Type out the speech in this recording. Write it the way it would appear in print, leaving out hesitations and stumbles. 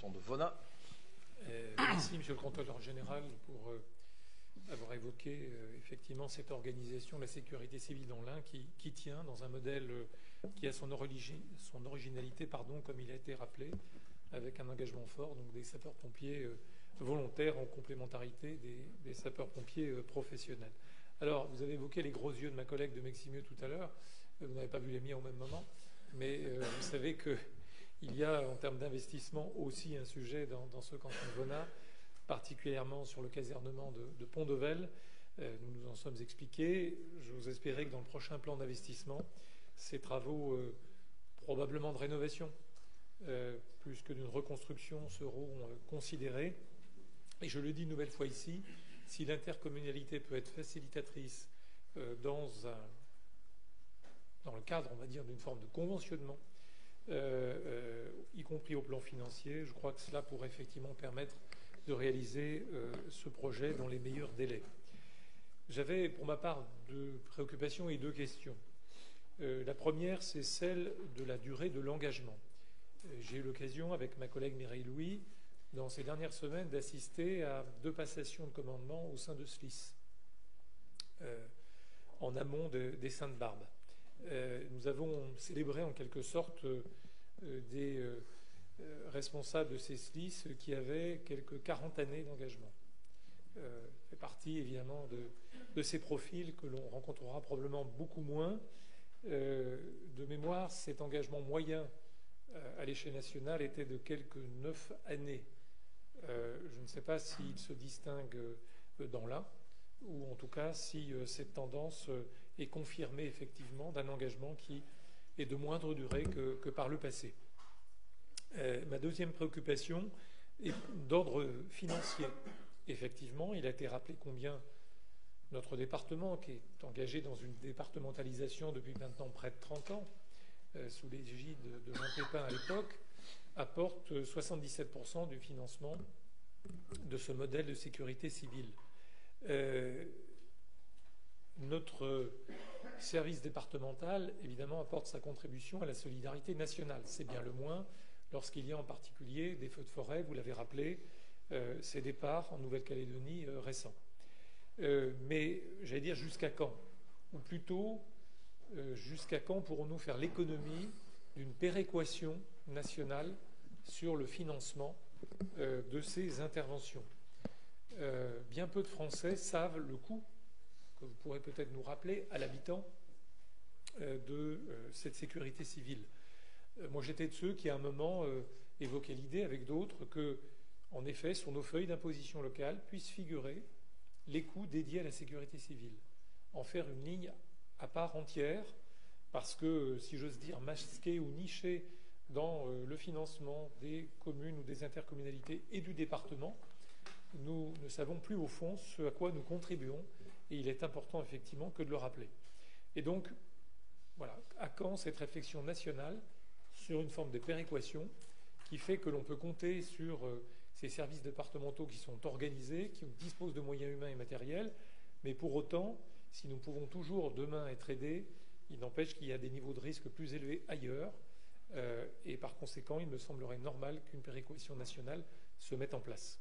canton de Vauna. Merci, Monsieur le contrôleur général, pour avoir évoqué effectivement cette organisation de la sécurité civile dans l'Ain qui tient dans un modèle qui a son originalité, comme il a été rappelé, avec un engagement fort, donc des sapeurs-pompiers volontaires en complémentarité des sapeurs-pompiers professionnels. Alors, vous avez évoqué les gros yeux de ma collègue de Meximieux tout à l'heure. Vous n'avez pas vu les miens au même moment, mais vous savez qu'il y a, en termes d'investissement, aussi un sujet dans ce canton de Vauna, particulièrement sur le casernement de Pont-d'Ovel. Nous nous en sommes expliqués. J'ose espérer que dans le prochain plan d'investissement, ces travaux, probablement de rénovation, plus que d'une reconstruction, seront considérés. Et je le dis une nouvelle fois ici, si l'intercommunalité peut être facilitatrice dans le cadre, on va dire, d'une forme de conventionnement, y compris au plan financier, je crois que cela pourrait effectivement permettre de réaliser ce projet dans les meilleurs délais. J'avais pour ma part deux préoccupations et deux questions. La première, c'est celle de la durée de l'engagement. J'ai eu l'occasion, avec ma collègue Mireille Louis, dans ces dernières semaines, d'assister à 2 passations de commandement au sein de SLIS, en amont des Saintes-Barbes. Nous avons célébré en quelque sorte des responsables de ces SLIS qui avaient quelques 40 années d'engagement. Fait partie évidemment de ces profils que l'on rencontrera probablement beaucoup moins. De mémoire, cet engagement moyen à l'échelle nationale était de quelques 9 années. Je ne sais pas s'il se distingue dans l'Ain, ou en tout cas si cette tendance est confirmée effectivement d'un engagement qui est de moindre durée que par le passé. Ma deuxième préoccupation est d'ordre financier. Effectivement, il a été rappelé combien notre département, qui est engagé dans une départementalisation depuis maintenant près de 30 ans, sous l'égide de Jean Pépin à l'époque, apporte 77% du financement de ce modèle de sécurité civile. Notre service départemental, évidemment, apporte sa contribution à la solidarité nationale. C'est bien le moins lorsqu'il y a en particulier des feux de forêt, vous l'avez rappelé, ces départs en Nouvelle-Calédonie récents. Mais j'allais dire jusqu'à quand? Ou plutôt, jusqu'à quand pourrons-nous faire l'économie d'une péréquation nationale sur le financement de ces interventions? Bien peu de Français savent le coût, que vous pourrez peut-être nous rappeler, à l'habitant de cette sécurité civile. Moi, j'étais de ceux qui, à un moment, évoquaient l'idée avec d'autres que, en effet, sur nos feuilles d'imposition locale puissent figurer les coûts dédiés à la sécurité civile, en faire une ligne à part entière, parce que, si j'ose dire, masquer ou nicher dans le financement des communes ou des intercommunalités et du département, nous ne savons plus au fond ce à quoi nous contribuons, et il est important effectivement que de le rappeler. Et donc, voilà, à quand cette réflexion nationale sur une forme de péréquation qui fait que l'on peut compter sur ces services départementaux qui sont organisés, qui disposent de moyens humains et matériels, mais pour autant, si nous pouvons toujours demain être aidés, il n'empêche qu'il y a des niveaux de risque plus élevés ailleurs, et par conséquent, il me semblerait normal qu'une péréquation nationale se mette en place.